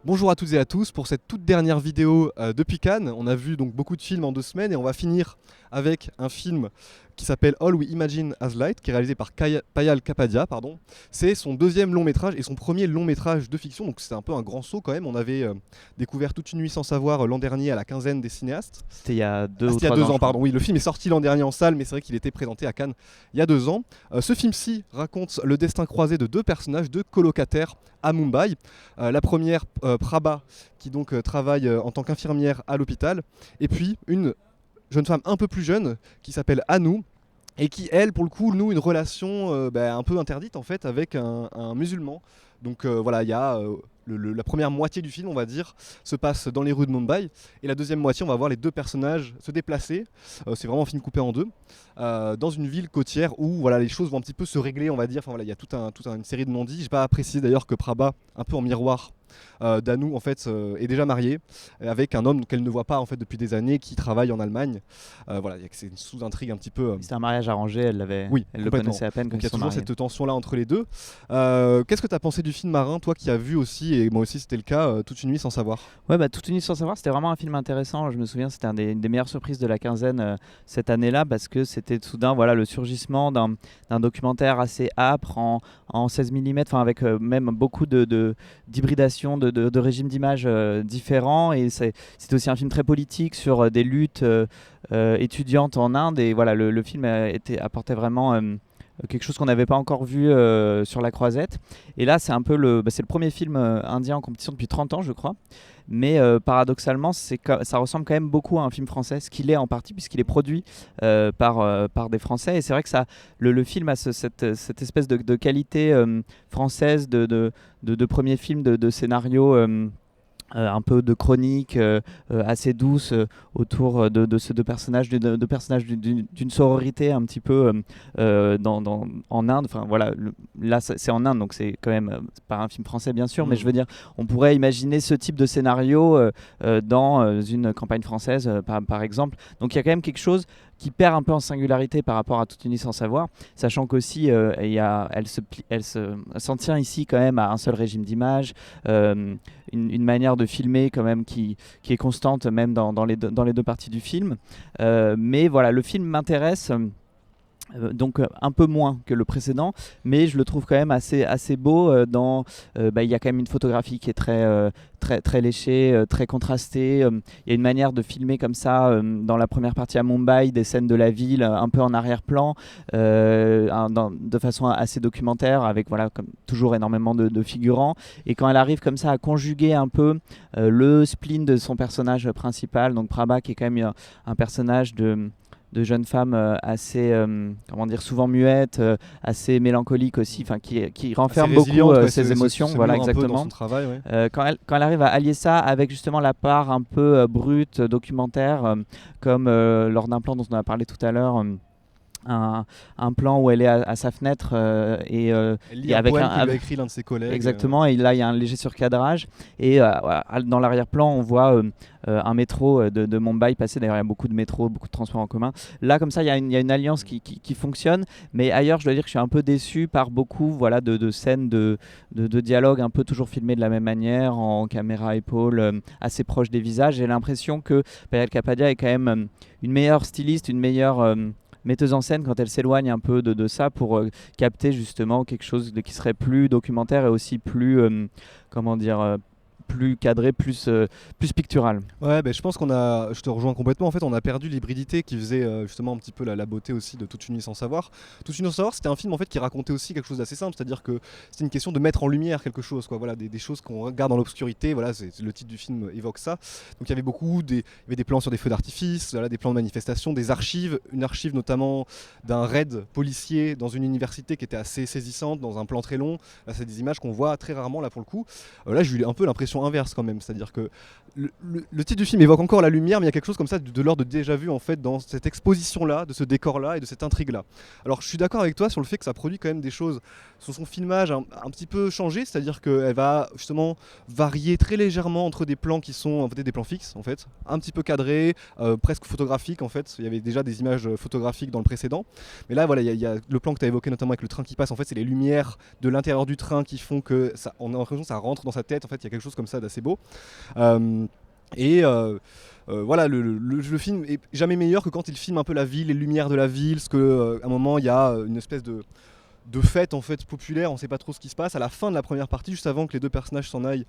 Bonjour à toutes et à tous pour cette toute dernière vidéo depuis Cannes. On a vu donc beaucoup de films en 2 semaines et on va finir avec un film qui s'appelle All We Imagine As Light, qui est réalisé par Payal Kapadia. C'est son deuxième long métrage et son premier long métrage de fiction, donc c'est un peu un grand saut quand même. On avait découvert Toute une nuit sans savoir l'an dernier à la quinzaine des cinéastes. C'était il y a deux ou C'était il y a trois deux ans, ans, je crois. pardon. Oui, le film est sorti l'an dernier en salle, mais c'est vrai qu'il était présenté à Cannes il y a 2 ans. Ce film-ci raconte le destin croisé de deux personnages, deux colocataires à Mumbai. La première, Prabha, qui donc travaille en tant qu'infirmière à l'hôpital, et puis une jeune femme un peu plus jeune qui s'appelle Anu, et qui, elle, pour le coup, noue une relation un peu interdite en fait avec un musulman. Donc voilà, il y a la première moitié du film, on va dire, se passe dans les rues de Mumbai, et la deuxième moitié, on va voir les deux personnages se déplacer. C'est vraiment un film coupé en deux, dans une ville côtière où voilà, les choses vont un petit peu se régler, on va dire. Enfin voilà, il y a une série de non-dits. J'ai pas précisé d'ailleurs que Prabha, un peu en miroir d'Anu, en fait, est déjà mariée avec un homme qu'elle ne voit pas en fait depuis des années, qui travaille en Allemagne. Voilà, c'est une sous-intrigue un petit peu. C'était un mariage arrangé, Oui, elle le complètement. connaissait à peine quand Donc il y ils a sont toujours mariés. cette tension-là entre les deux. Qu'est-ce que tu as pensé du film Marin, toi qui as vu aussi, et moi aussi c'était le cas, Toute une nuit sans savoir? Ouais, bah, Toute une nuit sans savoir, c'était vraiment un film intéressant. Je me souviens, c'était une des meilleures surprises de la quinzaine cette année-là, parce que c'était soudain le surgissement d'un documentaire assez âpre en 16 mm, avec même beaucoup d'hybridation, de régimes d'image différents. Et c'était aussi un film très politique sur des luttes étudiantes en Inde. Et voilà, le film apportait vraiment quelque chose qu'on n'avait pas encore vu sur la croisette. Et là, c'est un peu c'est le premier film indien en compétition depuis 30 ans, je crois. Mais paradoxalement, ça ressemble quand même beaucoup à un film français, ce qu'il est en partie, puisqu'il est produit par des Français. Et c'est vrai que le film a cette espèce de qualité française de premier film, de scénario. Un peu de chronique assez douce autour de ces deux personnages, de personnages d'une sororité un petit peu en Inde. Enfin voilà, là c'est en Inde, donc c'est quand même c'est pas un film français bien sûr, mais je veux dire, on pourrait imaginer ce type de scénario dans une campagne française par exemple. Donc il y a quand même quelque chose qui perd un peu en singularité par rapport à Toute une nuit sans savoir, sachant qu'aussi elle s'en tient ici quand même à un seul régime d'image, une manière de filmer quand même qui est constante même dans les deux parties du film. Mais voilà, le film m'intéresse. Donc un peu moins que le précédent, mais je le trouve quand même assez beau. Il y a quand même une photographie qui est très léchée, très contrastée. Il y a une manière de filmer comme ça dans la première partie à Mumbai, des scènes de la ville un peu en arrière-plan, de façon assez documentaire, avec voilà, comme toujours énormément de figurants. Et quand elle arrive comme ça à conjuguer un peu le spleen de son personnage principal, donc Prabha, qui est quand même un personnage de jeune femme assez, comment dire, souvent muette, assez mélancolique aussi, qui renferme beaucoup ses émotions, voilà exactement. Dans son travail, ouais. Quand elle arrive à allier ça avec justement la part un peu brute, documentaire, comme lors d'un plan dont on a parlé tout à l'heure. Un plan où elle est à sa fenêtre elle lit un poème qu'il a écrit l'un de ses collègues. Exactement, et là il y a un léger surcadrage, et dans l'arrière-plan on voit un métro de Mumbai passer. D'ailleurs il y a beaucoup de métros, beaucoup de transports en commun. Là comme ça il y a une alliance qui fonctionne, mais ailleurs je dois dire que je suis un peu déçu par beaucoup de scènes de dialogue un peu toujours filmées de la même manière, en caméra épaule, assez proche des visages. J'ai l'impression que Payal Kapadia est quand même une meilleure styliste, une meilleure metteuse en scène quand elle s'éloigne un peu de ça pour capter justement quelque chose qui serait plus documentaire et aussi plus comment dire, plus cadré, plus pictural. Ouais, je pense je te rejoins complètement. En fait, on a perdu l'hybridité qui faisait justement un petit peu la beauté aussi de Toute une nuit sans savoir. Toute une nuit sans savoir, c'était un film en fait qui racontait aussi quelque chose d'assez simple, c'est-à-dire que c'était une question de mettre en lumière quelque chose, quoi. Voilà, des choses qu'on regarde dans l'obscurité. Voilà, le titre du film évoque ça. Donc il y avait il y avait des plans sur des feux d'artifice, voilà, des plans de manifestation, des archives, une archive notamment d'un raid policier dans une université qui était assez saisissante, dans un plan très long. Là, c'est des images qu'on voit très rarement là pour le coup. Là, j'ai eu un peu l'impression inverse quand même, c'est-à-dire que le titre du film évoque encore la lumière, mais il y a quelque chose comme ça de l'ordre de déjà vu en fait dans cette exposition là, de ce décor là et de cette intrigue là. Alors je suis d'accord avec toi sur le fait que ça produit quand même des choses sur son filmage un petit peu changé, c'est-à-dire qu'elle va justement varier très légèrement entre des plans qui sont en fait des plans fixes en fait, un petit peu cadrés, presque photographiques en fait. Il y avait déjà des images photographiques dans le précédent, mais là voilà, il y a le plan que tu as évoqué notamment avec le train qui passe. En fait, c'est les lumières de l'intérieur du train qui font que ça, on a l'impression que ça rentre dans sa tête. En fait, il y a quelque chose comme ça d'assez beau. Euh, voilà, le film est jamais meilleur que quand il filme un peu la ville, les lumières de la ville, parce qu'à un moment il y a une espèce de fête en fait populaire, on sait pas trop ce qui se passe à la fin de la première partie, juste avant que les deux personnages s'en aillent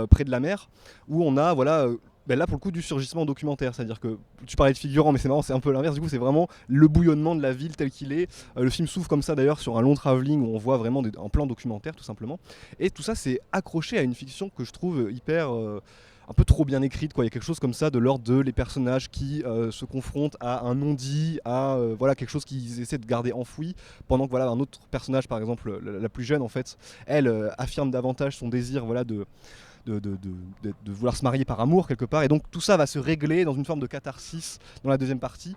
près de la mer, où on a là pour le coup du surgissement documentaire, c'est-à-dire que tu parlais de figurant, mais c'est marrant, c'est un peu l'inverse, du coup c'est vraiment le bouillonnement de la ville tel qu'il est. Le film s'ouvre comme ça d'ailleurs sur un long travelling où on voit vraiment un plan documentaire tout simplement, et tout ça c'est accroché à une fiction que je trouve hyper un peu trop bien écrite, quoi. Il y a quelque chose comme ça de l'ordre de les personnages qui se confrontent à un non-dit, à voilà, quelque chose qu'ils essaient de garder enfoui, pendant que voilà, un autre personnage, par exemple la plus jeune en fait, elle affirme davantage son désir voilà, de vouloir se marier par amour quelque part, et donc tout ça va se régler dans une forme de catharsis dans la deuxième partie,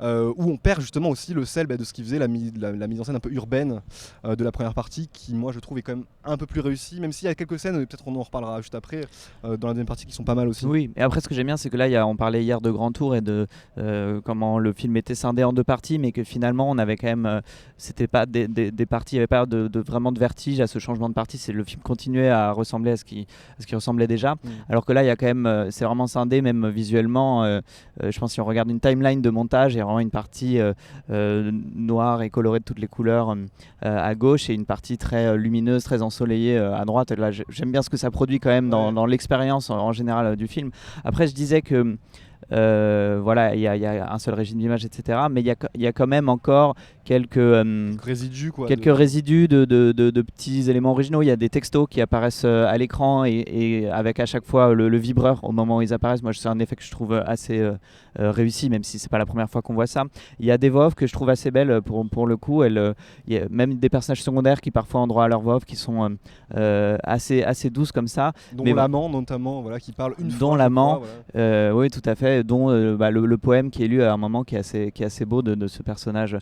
où on perd justement aussi le sel de ce qui faisait la mise en scène un peu urbaine de la première partie, qui moi je trouve est quand même un peu plus réussie, même s'il y a quelques scènes, peut-être on en reparlera juste après, dans la deuxième partie qui sont pas mal aussi. Oui, et après ce que j'aime bien, c'est que là, on parlait hier de Grand Tour et de comment le film était scindé en deux parties, mais que finalement on avait quand même, c'était pas des parties, il n'y avait pas vraiment de vertige à ce changement de partie, le film continuait à ressembler à ce qui ressemblait déjà, alors que là il y a quand même, c'est vraiment scindé même visuellement, je pense si on regarde une timeline de montage, il y a vraiment une partie noire et colorée de toutes les couleurs à gauche et une partie très lumineuse, très ensoleillée à droite. Là j'aime bien ce que ça produit quand même dans l'expérience en général du film. Après je disais que voilà, il y a un seul régime d'image, etc. Mais il y a quand même encore quelques résidus, résidus de petits éléments originaux. Il y a des textos qui apparaissent à l'écran et avec à chaque fois le vibreur au moment où ils apparaissent. Moi, c'est un effet que je trouve assez réussi, même si c'est pas la première fois qu'on voit ça. Il y a des voix off que je trouve assez belles pour le coup. Il y a même des personnages secondaires qui parfois ont droit à leur voix off qui sont assez douces comme ça. Dont l'amant notamment, voilà, qui parle une fois. Dont l'amant, voilà. Oui, tout à fait. Dont le poème qui est lu à un moment qui est assez beau de ce personnage.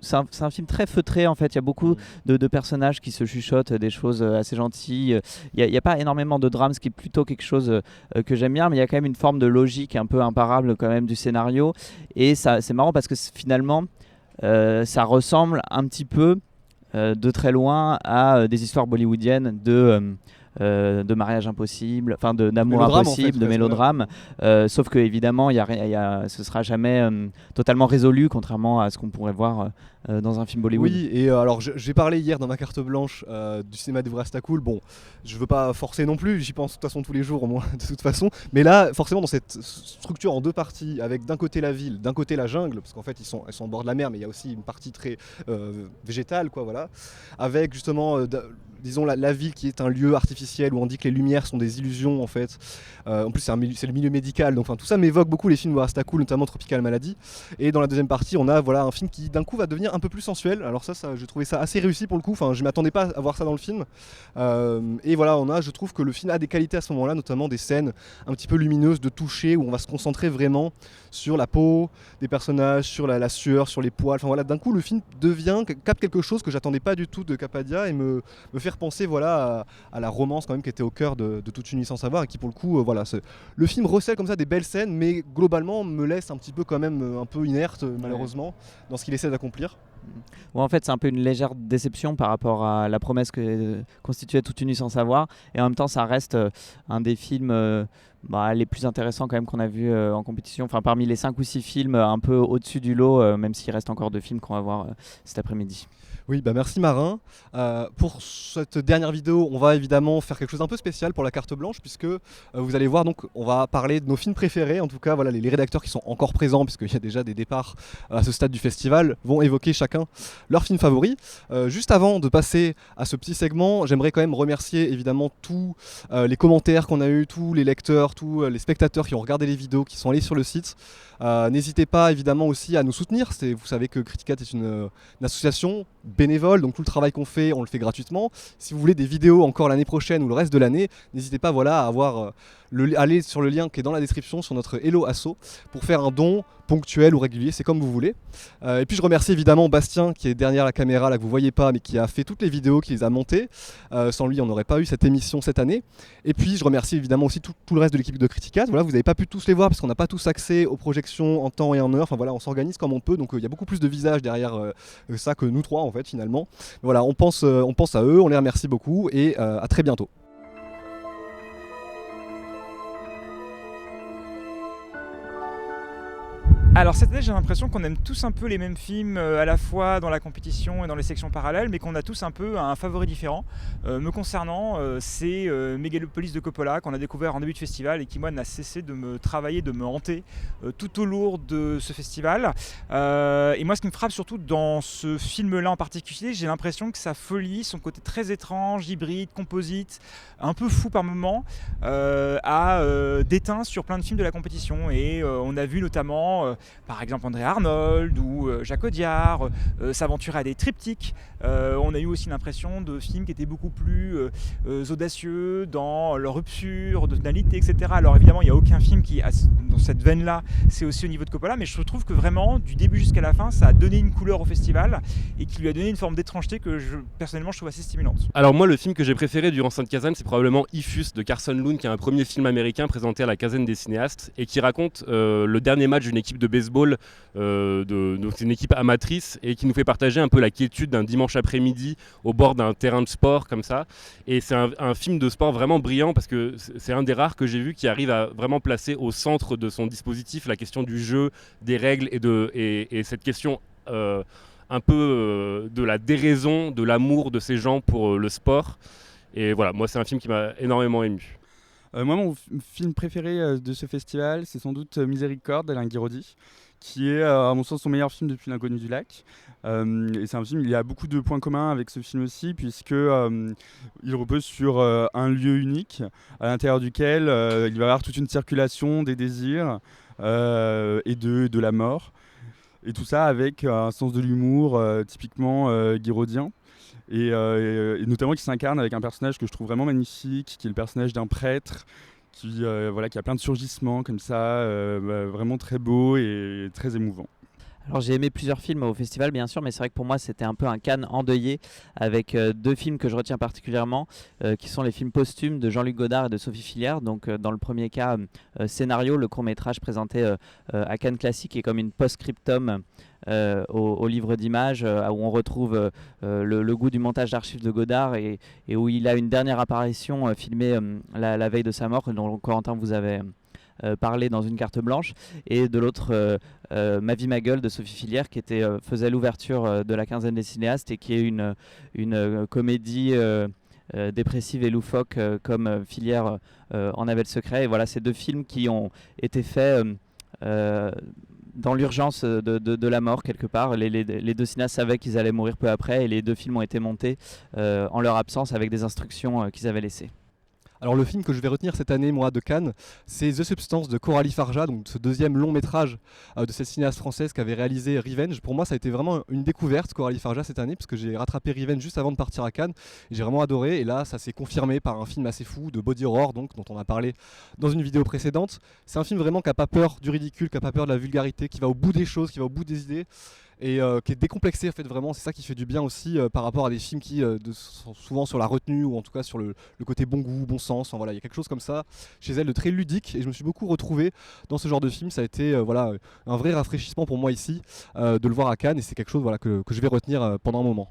C'est un film très feutré en fait. Il y a beaucoup de personnages qui se chuchotent des choses assez gentilles. Il n'y a pas énormément de drame, ce qui est plutôt quelque chose que j'aime bien, mais il y a quand même une forme de logique un peu imparable quand même du scénario. Et ça, c'est marrant parce que finalement, ça ressemble un petit peu de très loin à des histoires bollywoodiennes de mariage impossible, enfin d'amour impossible, en fait, de mélodrame, sauf que évidemment ce sera jamais totalement résolu, contrairement à ce qu'on pourrait voir dans un film Bollywood. Oui, et alors j'ai parlé hier dans ma carte blanche du cinéma d'Evra Stakoul. Bon, je veux pas forcer non plus, j'y pense de toute façon tous les jours au moins de toute façon, mais là forcément dans cette structure en deux parties, avec d'un côté la ville, d'un côté la jungle, parce qu'en fait ils sont au bord de la mer, mais il y a aussi une partie très végétale, quoi, voilà, avec justement disons la ville qui est un lieu artificiel où on dit que les lumières sont des illusions en fait. En plus c'est le milieu médical, donc tout ça m'évoque beaucoup les films de Rastakoul, notamment Tropical Maladie. Et dans la deuxième partie on a voilà un film qui d'un coup va devenir un peu plus sensuel. Alors ça j'ai trouvé ça assez réussi pour le coup, enfin je m'attendais pas à voir ça dans le film. Et voilà je trouve que le film a des qualités à ce moment là, notamment des scènes un petit peu lumineuses de toucher où on va se concentrer vraiment sur la peau des personnages, sur la sueur, sur les poils, enfin voilà, d'un coup le film capte quelque chose que j'attendais pas du tout de Capadia et me faire penser voilà à la romance quand même qui était au cœur de Toute une nuit sans savoir, et qui pour le coup voilà, le film recèle comme ça des belles scènes, mais globalement me laisse un petit peu quand même un peu inerte malheureusement dans ce qu'il essaie d'accomplir. Ouais, en fait c'est un peu une légère déception par rapport à la promesse que constituait Toute une nuit sans savoir, et en même temps ça reste un des films les plus intéressants quand même qu'on a vu en compétition, enfin parmi les 5 ou 6 films un peu au-dessus du lot, même s'il reste encore 2 films qu'on va voir cet après-midi. Oui, merci Marin. Pour cette dernière vidéo, on va évidemment faire quelque chose d'un peu spécial pour la carte blanche, puisque vous allez voir, donc on va parler de nos films préférés. En tout cas, voilà, les rédacteurs qui sont encore présents, puisqu'il y a déjà des départs à ce stade du festival, vont évoquer chacun leur film favori. Juste avant de passer à ce petit segment, j'aimerais quand même remercier évidemment tous les commentaires qu'on a eu, tous les lecteurs, tous les spectateurs qui ont regardé les vidéos, qui sont allés sur le site. N'hésitez pas évidemment aussi à nous soutenir. Vous savez que Criticat est une association bénévole, donc tout le travail qu'on fait, on le fait gratuitement. Si vous voulez des vidéos encore l'année prochaine ou le reste de l'année, n'hésitez pas à avoir aller sur le lien qui est dans la description sur notre Hello Asso pour faire un don ponctuel ou régulier, c'est comme vous voulez. Et puis je remercie évidemment Bastien qui est derrière la caméra là que vous voyez pas, mais qui a fait toutes les vidéos, qui les a montées. Sans lui on n'aurait pas eu cette émission cette année. Et puis je remercie évidemment aussi tout le reste de l'équipe de Criticat. Voilà, vous n'avez pas pu tous les voir parce qu'on n'a pas tous accès aux projections en temps et en heure. Enfin voilà, on s'organise comme on peut, donc il y a beaucoup plus de visages derrière ça que nous trois en fait finalement. Mais voilà, on pense à eux, on les remercie beaucoup et à très bientôt. Alors cette année, j'ai l'impression qu'on aime tous un peu les mêmes films à la fois dans la compétition et dans les sections parallèles, mais qu'on a tous un peu un favori différent. Me concernant, c'est Megalopolis de Coppola qu'on a découvert en début de festival et qui moi n'a cessé de me travailler, de me hanter tout au long de ce festival. Et moi ce qui me frappe surtout dans ce film-là en particulier, j'ai l'impression que sa folie, son côté très étrange, hybride, composite, un peu fou par moments, a déteint sur plein de films de la compétition. Et on a vu notamment par exemple André Arnold ou Jacques Audiard s'aventurer à des triptyques. On a eu aussi l'impression de films qui étaient beaucoup plus audacieux dans leur rupture de tonalité, etc. Alors évidemment, il n'y a aucun film qui a dans cette veine-là, c'est aussi au niveau de Coppola, mais je trouve que vraiment, du début jusqu'à la fin, ça a donné une couleur au festival et qui lui a donné une forme d'étrangeté que personnellement je trouve assez stimulante. Alors moi, le film que j'ai préféré durant cette Kazan, c'est probablement Ifus de Carson Loon, qui est un premier film américain présenté à la Kazan des cinéastes et qui raconte le dernier match d'une équipe de baseball, donc c'est une équipe amatrice, et qui nous fait partager un peu la quiétude d'un dimanche après-midi au bord d'un terrain de sport comme ça. Et c'est un film de sport vraiment brillant parce que c'est un des rares que j'ai vu qui arrive à vraiment placer au centre de son dispositif la question du jeu, des règles et cette question un peu de la déraison, de l'amour de ces gens pour le sport. Et voilà, moi c'est un film qui m'a énormément ému. Moi, mon film préféré de ce festival, c'est sans doute Miséricorde d'Alain Guiraudy, qui est, à mon sens, son meilleur film depuis L'Inconnu du lac. Et c'est un film, il y a beaucoup de points communs avec ce film aussi, puisque il repose sur un lieu unique, à l'intérieur duquel il va y avoir toute une circulation des désirs et de la mort. Et tout ça avec un sens de l'humour typiquement guiraudien. Et notamment qui s'incarne avec un personnage que je trouve vraiment magnifique, qui est le personnage d'un prêtre, qui a plein de surgissements comme ça, vraiment très beau et très émouvant. Alors j'ai aimé plusieurs films au festival bien sûr, mais c'est vrai que pour moi c'était un peu un Cannes endeuillé avec deux films que je retiens particulièrement, qui sont les films posthumes de Jean-Luc Godard et de Sophie Fillière. Donc dans le premier cas, Scénario, le court-métrage présenté à Cannes Classique, est comme une post-scriptum au livre d'images, où on retrouve le goût du montage d'archives de Godard et où il a une dernière apparition filmée la veille de sa mort, dont Corentin vous avait parlé dans une carte blanche, et de l'autre Ma vie ma gueule de Sophie Fillière, qui faisait l'ouverture de la quinzaine des cinéastes et qui est une comédie dépressive et loufoque, comme Fillière en avait le secret. Et voilà, ces deux films qui ont été faits dans l'urgence de la mort quelque part. Les deux cinéastes savaient qu'ils allaient mourir peu après, et les deux films ont été montés en leur absence avec des instructions qu'ils avaient laissées. Alors le film que je vais retenir cette année, moi, de Cannes, c'est The Substance de Coralie Farja, donc ce deuxième long métrage de cette cinéaste française qui avait réalisé Revenge. Pour moi, ça a été vraiment une découverte, Coralie Farja, cette année, parce que j'ai rattrapé Revenge juste avant de partir à Cannes, et j'ai vraiment adoré. Et là, ça s'est confirmé par un film assez fou de body horror, donc, dont on a parlé dans une vidéo précédente. C'est un film vraiment qui n'a pas peur du ridicule, qui n'a pas peur de la vulgarité, qui va au bout des choses, qui va au bout des idées, et qui est décomplexé en fait. Vraiment, c'est ça qui fait du bien aussi par rapport à des films qui sont souvent sur la retenue, ou en tout cas sur le côté bon goût, bon sens. Enfin, voilà, il y a quelque chose comme ça chez elle de très ludique, et je me suis beaucoup retrouvé dans ce genre de film. Ça a été un vrai rafraîchissement pour moi ici de le voir à Cannes, et c'est quelque chose, voilà, que je vais retenir pendant un moment.